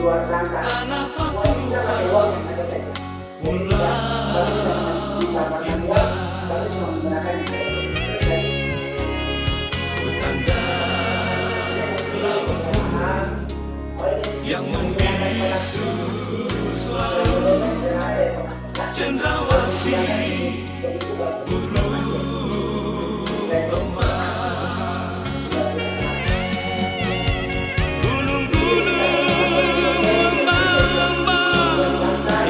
luar rangka. Semua kita pakai uang yang ada saja. Jadi kita menggunakan uang, tapi cuma menggunakan yang ada. Yang membisu selalu cendrawasih burung emas. Gunung-gunung, lembah-lembah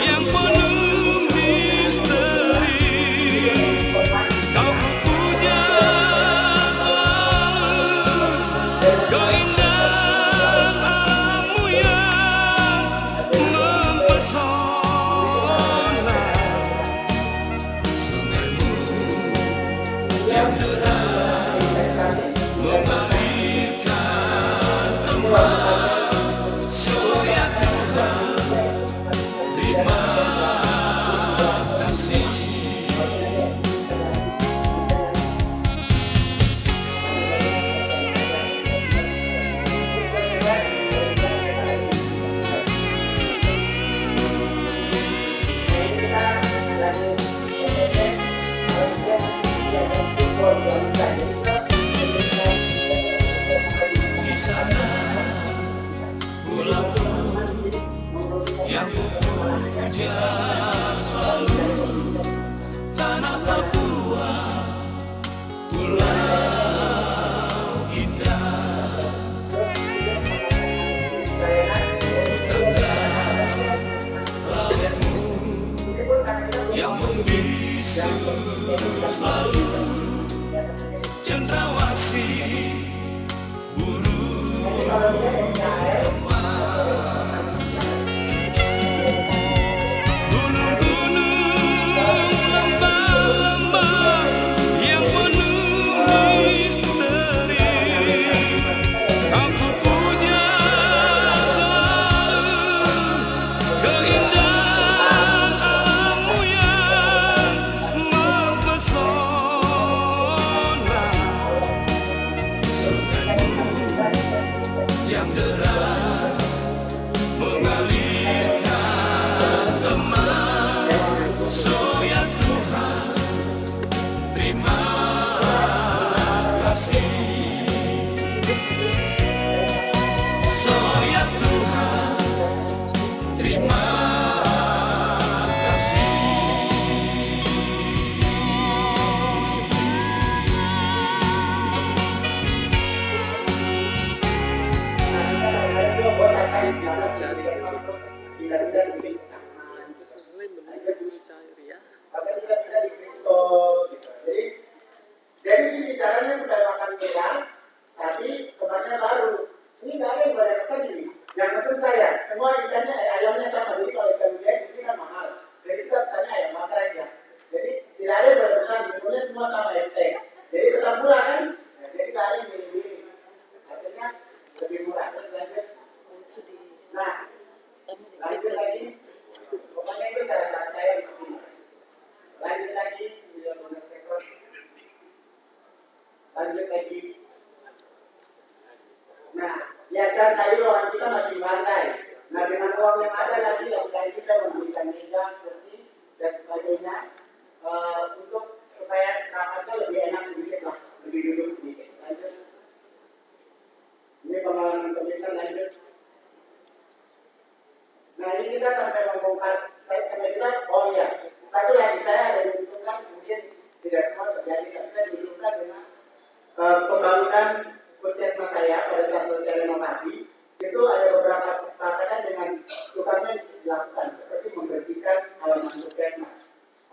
yang penuh misteri, kau puja selalu keindahan alammu yang mempesona. Sungaimu yang deras mengalirkan emas. Surya Tuhan, terima kasih. Di sana pulauku yang kupuja selalu, tanah Papua, pulau indah. Tenggara lautmu yang membisu selalu cendrawasih burung emas. Gunung-gunung, lembah-lembah yang penuh misteri, kau puja selalu keindahan alammu yang mempesona. Sungaimu yang deras mengalirkan emas. Surya Tuhan, terima kasih. Surya Tuhan, terima kasih. Jadi ini caranya supaya makan murah, tapi tempatnya baru. Ini nggak ada yang pada pesan ini. Yang pesan saya, semua ikannya ayamnya sama. Jadi kalau ikan dia di sini kan mahal. Jadi kita pesannya ayam bakar aja. Jadi tidak ada yang pada pesan, menunya semua sama ST. Jadi tetap murah kan? Nah, jadi nggak ada yang milih-milih. Artinya lebih murah. Terus lanjut. Nah, lanjut lagi. Pokoknya itu cara saya di sini. Lanjut lagi, video bonus record. Lanjut lagi. Nah, ya kan tadi orang kita masih lantai. Nah, dengan uang yang ada lagi kita membelikan meja, kursi dan sebagainya untuk supaya rapatnya lebih enak sedikit lah, lebih duduk sedikit. Lanjut. Ini pengalaman pemirsa, lanjut. Nah, ini kita sampai membongkar. Sampai kita, oh iya, satu lagi saya ada diuntungkan, mungkin tidak semua terjadi, tapi saya diuntungkan dengan pembangunan puskesmas saya pada saat sosial renovasi. Itu ada beberapa kesepakatan dengan tukangnya dilakukan, seperti membersihkan halaman puskesmas.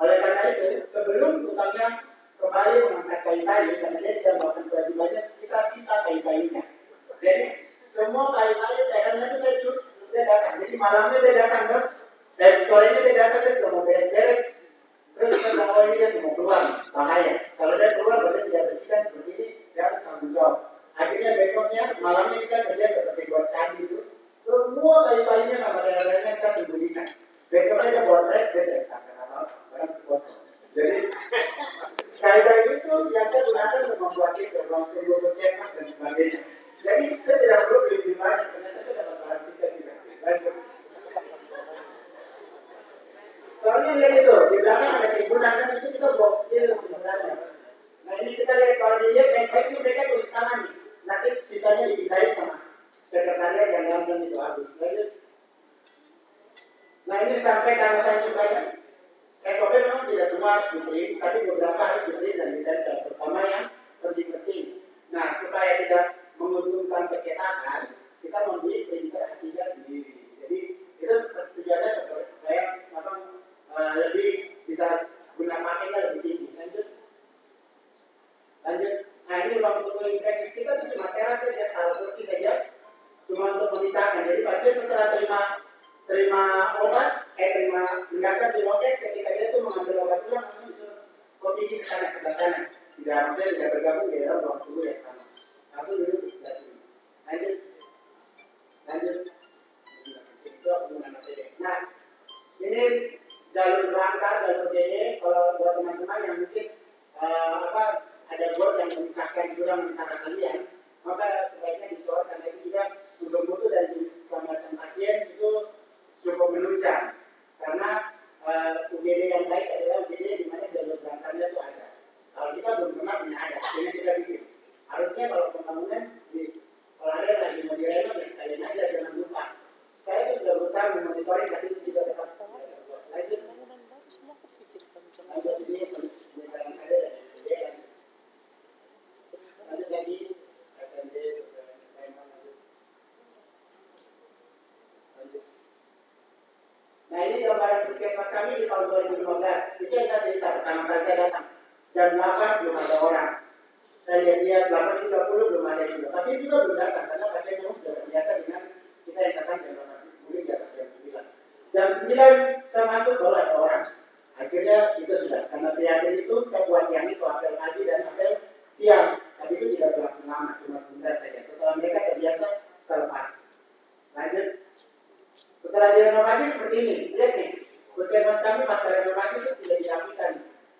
Oleh karena itu, sebelum tukangnya kembali mengangkat kayu-kayu, karena dia tidak melakukan kewajibannya, kita sita kayu-kayunya. Jadi semua kayu-kayu tekannya itu saya curi sebelum dia datang. Jadi malamnya dia datang kan, dan sorenya dia datang, dia sudah mau beres-beres. Terus kita bilang, oh ini dia semua keluar, bahaya. Kalau dia keluar berarti tidak bersihkan seperti ini, dia harus tanggung jawab. Akhirnya besoknya, malamnya kita kerja seperti buat candi itu. Semua kayu-kayunya sama daerah-daerahnya kita sembunyikan. Besoknya dia buat trek, dia tidak sampai apa, barang sepuasnya. Jadi kayu-kayu itu yang saya gunakan untuk membuat itu, ruang tunggu puskesmas dan sebagainya. Jadi saya tidak perlu beli banyak, ternyata saya dapat barang sisa juga. Lanjut. bagus. Lanjut. Nah ini sampai karena saya cobanya, SOP memang tidak semua harus di-print, tapi beberapa harus di-print dan ditempel, terutama yang penting-penting. Nah supaya tidak menguntungkan percetakan, kita membeli printer A3 sendiri. Jadi itu tujuannya supaya lebih bisa guna pakainya lebih tinggi. Lanjut. Nah ini ruang tunggu infeksi kita itu cuma teras saja, kalau kursi saja, cuma untuk memisahkan. Jadi pasien setelah terima obat, mendapat di loket, ketika dia tuh mengambil obat pulang, langsung disuruh pergi ke sana sebelah sana. Maksudnya tidak bergabung di dalam ruang tunggu yang sama. Langsung duduk di sebelah sini. Lanjut. Itu penggunaan APD. Nah, ini jalur berangkat, jalur DD. Kalau buat teman-teman yang mungkin ada board yang memisahkan jurang antara kalian, maka sebaiknya dicoret karena itu juga untuk mutu dan jenis keselamatan pasien itu cukup menunjang. Karena UGD yang baik adalah UGD di mana jalur berangkatnya itu ada. Kalau kita belum pernah punya ada, ini kita bikin. Harusnya kalau pembangunan, kalau ada lagi mau direvot ya sekalian aja, jangan lupa. Saya itu sudah berusaha memonitoring, tapi itu juga tetap lanjut. Lanjut ini penelitian ada dan UGD. Lanjut lagi, SMD, SMA, lanjut. Nah ini gambaran puskesmas kami di tahun 2015. Itu yang saya cerita pertama kali saya datang. Jam 8 belum ada orang. Saya lihat 8.30 belum ada juga. Pasien juga belum datang karena pasien memang sudah terbiasa dengan kita yang datang jam 8. Mungkin di atas jam 9. Jam 9 saya masuk baru ada orang. Akhirnya itu sudah. Karena prihatin itu saya buat yang itu apel pagi dan apel siang. Tapi itu tidak berlangsung lama, cuma sebentar saja. Setelah mereka terbiasa, saya lepas. Lanjut. Setelah direnovasi seperti ini, lihat nih, puskesmas kami pasca renovasi itu tidak dirapikan,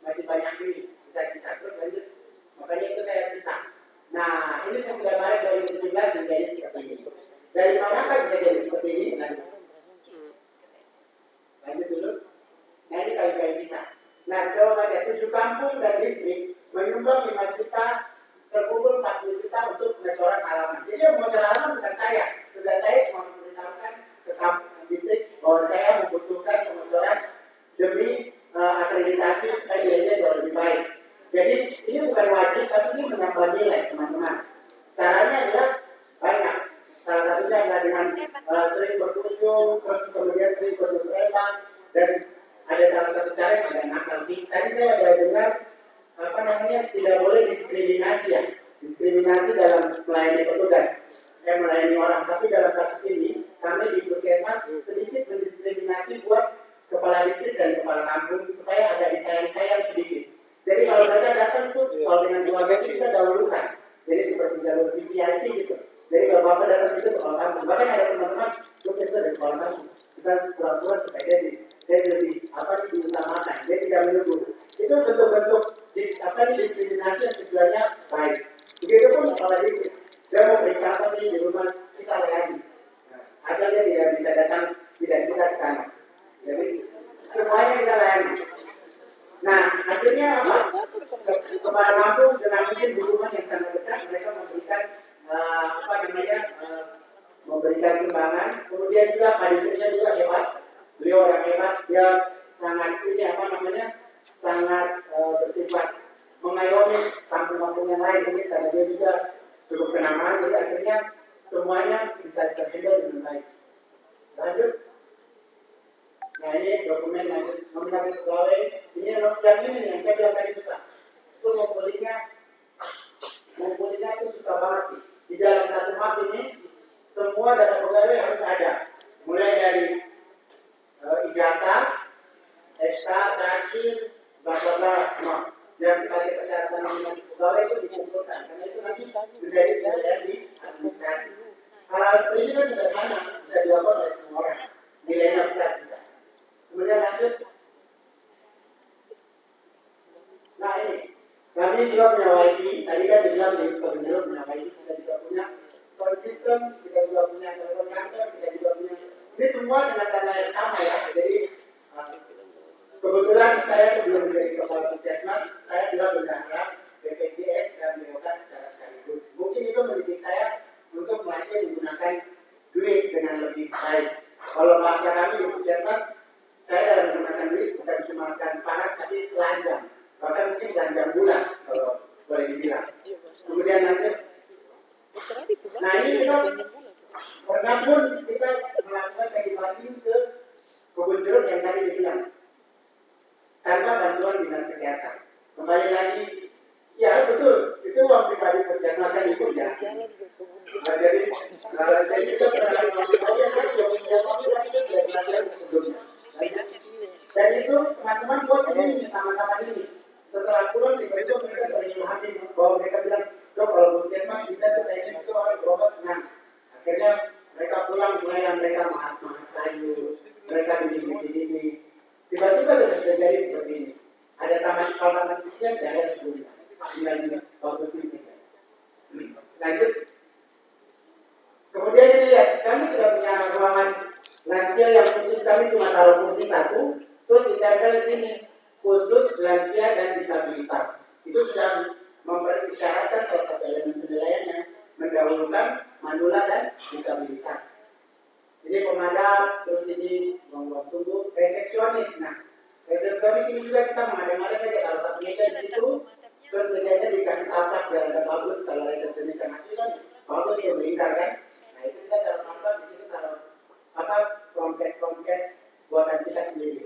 masih banyak ini, sisa-sisa. Terus lanjut, makanya itu saya cerita. Nah, ini saya sudah Maret 2017 menjadi seperti ini. Dari manakah bisa jadi seperti ini? Lanjut dulu. Nah, ini kayu-kayu sisa. Nah, coba baca, 7 kampung dan distrik menyumbang 5 juta, terkumpul 40 juta untuk pengecoran halaman. Jadi yang mengecoran halaman bukan saya. Tugas saya cuma memberitahukan ke kampung distrik bahwa saya membutuhkan pengecoran demi akreditasi supaya nilainya jauh lebih baik. Jadi ini bukan wajib, tapi ini menambah nilai teman-teman. Caranya adalah banyak. Salah satunya adalah dengan sering berkunjung, terus kemudian sering bermusyawarah, dan ada salah satu cara yang agak nakal sih. Tadi saya ada dengar tidak boleh diskriminasi ya. Diskriminasi dalam melayani petugas, melayani orang. Tapi dalam kasus ini kami di puskesmas sedikit mendiskriminasi buat kepala distrik dan kepala kampung supaya ada disayang-sayang sedikit. Jadi kalau mereka datang tuh, kalau dengan keluarga itu kita dahulukan. Jadi seperti jalur VIP gitu. Jadi kalau bapak datang itu kepala kampung, bahkan ada teman-teman itu dari kepala kampung. Kita pura-pura supaya dia lebih diutamakan. Dia tidak menunggu. Itu bentuk-bentuk diskriminasi yang tujuannya baik. Begitupun kepala distrik. Dia mau periksa apa sih di rumah kita layani. Asal dia tidak datang, tidak kita ke sana. Jadi semuanya kita layani. Nah, akhirnya apa? Kepala kampung dengan mungkin hubungan yang sangat dekat, mereka memberikan sumbangan. Kemudian juga Pak Distriknya juga hebat. Beliau orang hebat, dia sangat sangat bersifat mengayomi kampung-kampung yang lain mungkin karena dia juga cukup kenamaan. Jadi akhirnya semuanya bisa terhandle dengan baik. Lanjut. Nah ini dokumen lanjut nominasi pegawai. Ini yang ini yang saya bilang tadi susah. Itu ngumpulinnya itu susah banget. Di dalam satu map ini semua data pegawai harus ada. Mulai dari ijazah, SK, terakhir, bla semua. Dan sebagai persyaratan nominasi pegawai itu dikumpulkan. Karena itu nanti menjadi penilaian di administrasi. Hal seperti ini kan sederhana, bisa dilakukan oleh semua orang. Nilainya besar juga. Kemudian lanjut. Nah ini, kami juga punya WiFi. Tadi kan dibilang di Kementerian punya WiFi, kita juga punya sound system, kita juga punya telepon kantor, kita juga punya. Ini semua dengan dana yang sama ya. Jadi kebetulan saya sebelum menjadi kepala puskesmas, saya juga berharap BPJS dan BOK secara sekaligus. Mungkin itu mendidik saya untuk melatih menggunakan duit dengan yang lebih baik. Kalau bahasa kami di puskesmas, saya dalam menggunakan duit bukan cuma transparan tapi telanjang, bahkan mungkin telanjang bulan kalau boleh dibilang. Kemudian lanjut. Nah ini kita pernah pun kita melakukan kaji banding ke kebun jeruk yang tadi dibilang tanpa bantuan dinas kesehatan. Kembali lagi, ya betul, itu uang pribadi puskesmas kan ikut ya. Nah, jadi kita pernah sebelumnya. Dan itu teman-teman buat sendiri taman-taman ini. Setelah pulang tiba-tiba mereka sering memahami bahwa mereka bilang, dok kalau puskesmas kita tuh kayaknya itu orang berobat senang. Akhirnya mereka pulang mulai dan mereka mahas kayu, mereka bikin ini. Tiba-tiba sudah terjadi seperti ini. Ada taman puskesmas sudah ada sebelumnya. Tinggal bagus ini. Lanjut. Kemudian ini lihat, kami tidak punya ruangan lansia yang khusus, kami cuma taruh kursi satu, terus ditempel di sini khusus lansia dan disabilitas. Itu sudah memperisyaratkan salah satu elemen penilaiannya mendahulukan manula dan disabilitas. Ini pemadam, terus ini membuat tunggu resepsionis. Nah, resepsionis ini juga kita mengada-ngada saja taruh satu meja di situ, terus mejanya dikasih atap biar agak bagus. Kalau resepsionis yang asli kan bagus ya melingkar kan. Nah itu kita taruh atap di sini, taruh promkes buatan kita sendiri.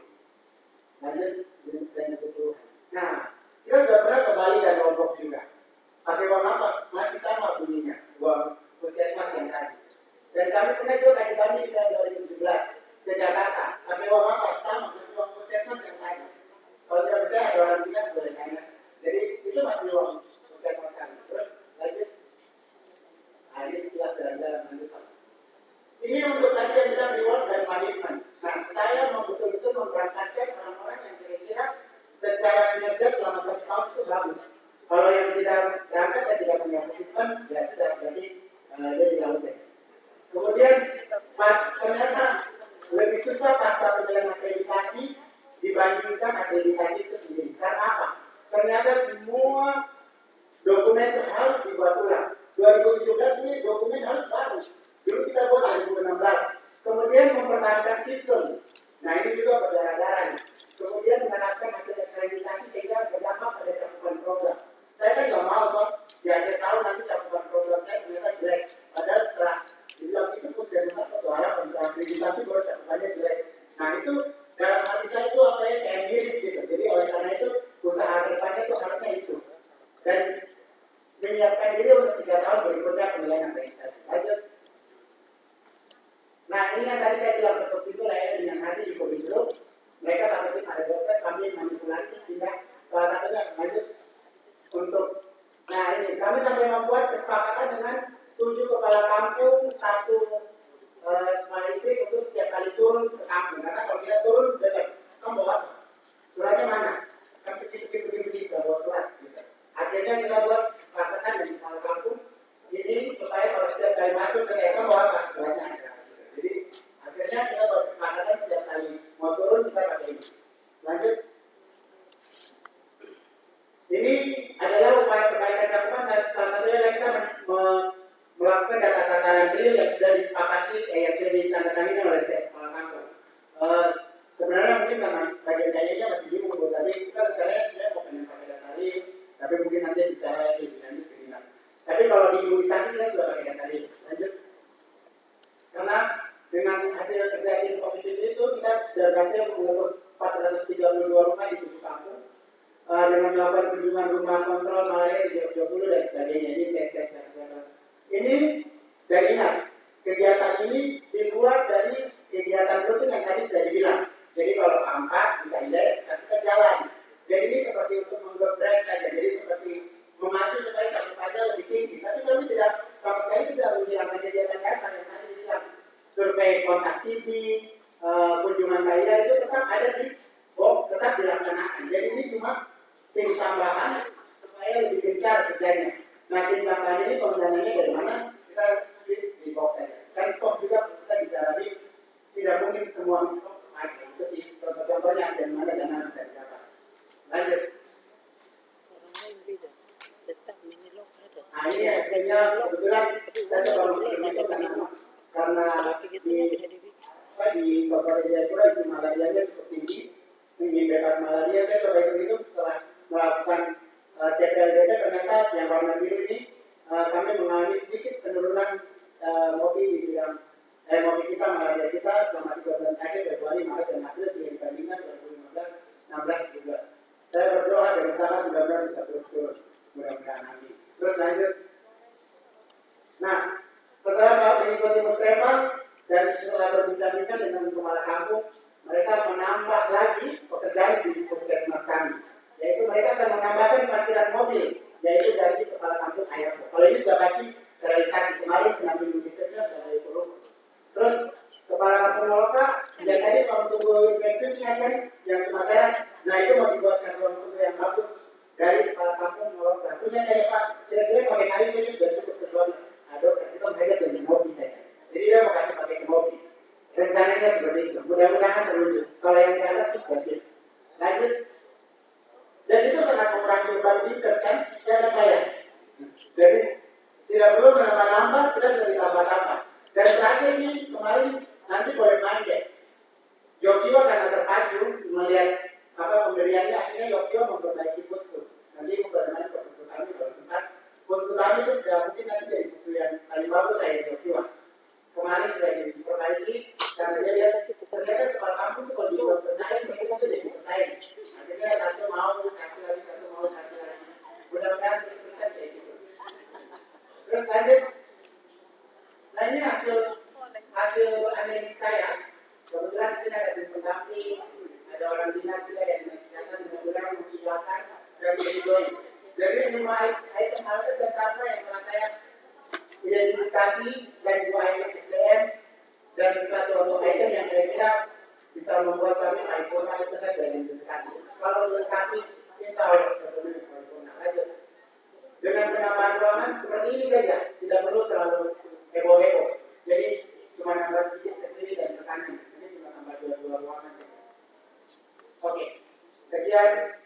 Lanjut dan itu. Nah, kita sudah pernah ke Bali dan Lombok juga. Pakai uang apa? Masih sama bunyinya, uang puskesmas yang tadi. Dan kami pernah juga kaji banding di tahun 2017 ke Jakarta. Pakai uang apa? Sama, masih uang puskesmas yang tadi. Kalau tidak percaya ada orang kita boleh tanya. Jadi itu masih uang puskesmas kami. Terus lanjut. Nah ini sekilas jalan-jalan lanjut. Ini untuk tadi yang bilang reward dan punishment. Nah, saya mau betul-betul memberangkatkan orang-orang yang kira-kira secara kinerja selama 1 tahun itu bagus. Kalau yang tidak berangkat dan tidak punya komitmen, ya sudah, berarti dia tidak usah. Kemudian, ternyata lebih susah pasca penilaian akreditasi dibandingkan akreditasi itu sendiri. Karena apa? Ternyata semua dokumen harus dibuat ulang. 2017 ini dokumen harus baru. Dulu kita buat 2016. Kemudian mempertahankan sistem. Nah ini juga berdarah-darah. Kemudian menerapkan hasil akreditasi sehingga berdampak pada cakupan program. Saya kan nggak mau kok di akhir tahun nanti cakupan program saya ternyata jelek. Padahal setelah dibilang itu puskesmas atau harapan akreditasi baru cakupannya jelek. Nah itu dalam hati saya itu apa ya, kayak miris gitu. Jadi oleh karena itu usaha depannya itu harusnya itu. Dan menyiapkan diri untuk 3 tahun berikutnya penilaian akreditasi. Lanjut. Nah ini yang tadi saya bilang betul itu layak dengan hati di kebun jeruk. Mereka sampai ada dokter kami manipulasi hingga salah satunya lanjut untuk. Nah ini kami sampai membuat kesepakatan dengan 7 kepala kampung, 1 kepala listrik untuk setiap kali turun ke kampung. Karena kalau kita turun dekat, kamu bawa apa? Suratnya mana? Kami begitu bawa surat. Gitu. Akhirnya kita buat kesepakatan dengan kepala kampung ini supaya kalau setiap kali masuk ke kamu bawa apa? Suratnya ada. Jadi akhirnya kita buat kesepakatan setiap kali mau turun kita pakai ini. Lanjut. Ini adalah upaya perbaikan cakupan. Salah satunya adalah kita melakukan data sasaran real yang sudah disepakati, yang sudah ditandatangani oleh setiap kepala kampung. Sebenarnya mungkin karena bagian-bagiannya masih bingung, tapi kita bicaranya sebenarnya bukan yang pakai data real, tapi mungkin nanti bicara lebih lanjut ke dinas. Tapi kalau di imunisasi kita sudah pakai data real. Lanjut. Karena dengan hasil kerja tim COVID itu kita sudah berhasil mengukur 432 rumah di 7 kampung dengan melakukan kunjungan rumah kontrol malaria 320 dan sebagainya. Ini tes. Ini dan ingat kegiatan ini dibuat dari kegiatan rutin yang tadi sudah dibilang. Jadi kalau keempat kita hilir, kita jalan. Jadi ini seperti untuk menggebrek saja. Jadi seperti memacu supaya cakupannya lebih tinggi. Tapi kami tidak sama sekali tidak menghilangkan kegiatan dasar yang tadi dibilang. Survei kontak TB, kunjungan daerah itu tetap ada di tetap dilaksanakan. Jadi ini cuma tim tambahan supaya lebih gencar kerjanya. Nah tim tambahan ini pendananya dari mana? Kita tulis di box saja. Kan top juga kita bicara di tidak mungkin semua top ada. Itu sih contoh-contohnya dari mana dana bisa didapat. Lanjut. Nah ini hasilnya kebetulan saya baru itu karena di si malarianya cukup tinggi, tinggi bebas malaria. Saya coba hitung setelah melakukan TPLDP, ternyata yang warna biru ini kami mengalami sedikit penurunan mobil di bidang mobil kita, malaria kita selama 3 bulan terakhir, Februari, Maret, dan April jika dibandingkan 2015, 16, 17. Saya berdoa dengan sangat mudah-mudahan bisa terus turun, mudah-mudahan amin. Terus lanjut. Nah, setelah mengikuti musrembang dan setelah berbincang-bincang dengan kepala kampung, mereka menambah lagi pekerjaan di puskesmas kami, yaitu mereka akan menambahkan parkiran mobil, yaitu dari kepala kampung Ayako. Kalau ini sudah pasti realisasi kemarin pengambil logistiknya sudah dari Purwokerto. Terus kepala kampung Noloka yang tadi ruang tunggu infeksius kan yang cuma teras, nah itu mau dibuatkan ruang tunggu yang bagus dari kepala kampung Noloka. Terus saya tanya Pak, kira-kira pakai kayu saja sudah cukup kecuali aduk, kita mengajar dari mobil saya. Jadi dia mau kasih pakai ke mobil. Rencananya seperti itu. Mudah-mudahan terwujud. Kalau yang di atas itu sudah fix. Lanjut. Dan itu sangat mengurangi beban dinkes kan? Jangan kaya. Jadi tidak perlu menambah-nambah, kita sudah ditambah-tambah. Dan terakhir ini kemarin nanti boleh main deh. Yogyo karena terpacu melihat pemberiannya, akhirnya Yogyo memperbaiki posko. Nanti boleh main ke posko kami kalau sempat. Posko kami itu sudah mungkin nanti jadi posko yang paling bagus saya Yogyo. Kemarin sudah diperbaiki karena dia lihat ternyata kepala kampung itu kalau dibuat pesaing mereka itu jadi pesaing. Akhirnya satu mau kasih lagi, satu mau kasih lagi. Mudah-mudahan terus-terusan kayak gitu. Terus lanjut. Nah ini hasil analisis saya. Kebetulan di sini ada tim pendamping, ada orang dinas juga dari dinas kesehatan, mudah-mudahan mengiyakan dan menjadi. Jadi 5 item alkes dan sampel yang telah saya identifikasi dan 2 item SDM dan 1 item yang kira-kira bisa membuat kami paripurna itu saya sudah identifikasi. Kalau dilengkapi, insya Allah ketemu di paripurna. Lanjut. Dengan penambahan ruangan seperti ini saja, tidak perlu terlalu heboh-heboh. Jadi cuma nambah sedikit ke kiri dan ke kanan. Ini cuma tambah 2 ruangan saja. Oke, sekian.